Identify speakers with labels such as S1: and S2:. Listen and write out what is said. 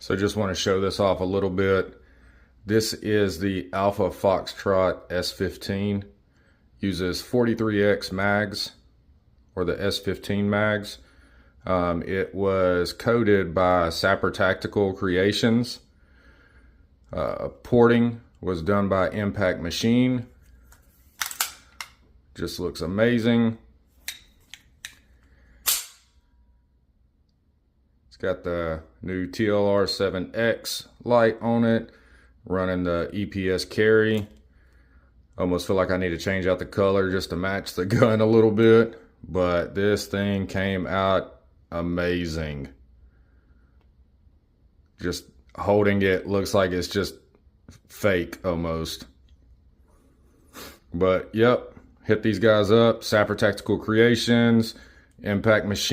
S1: So just want to show this off a little bit. This is the Alpha Foxtrot S15. Uses 43X mags, or the S15 mags. It was coated by Sapper Tactical Creations. Porting was done by Impact Machine. Just looks amazing. It's got the new TLR7X light on it, running the EPS carry. Almost feel like I need to change out the color just to match the gun a little bit, but this thing came out amazing. Just holding it looks like it's just fake almost. But yep, hit these guys up. Sapper Tactical Creations, Impact Machine.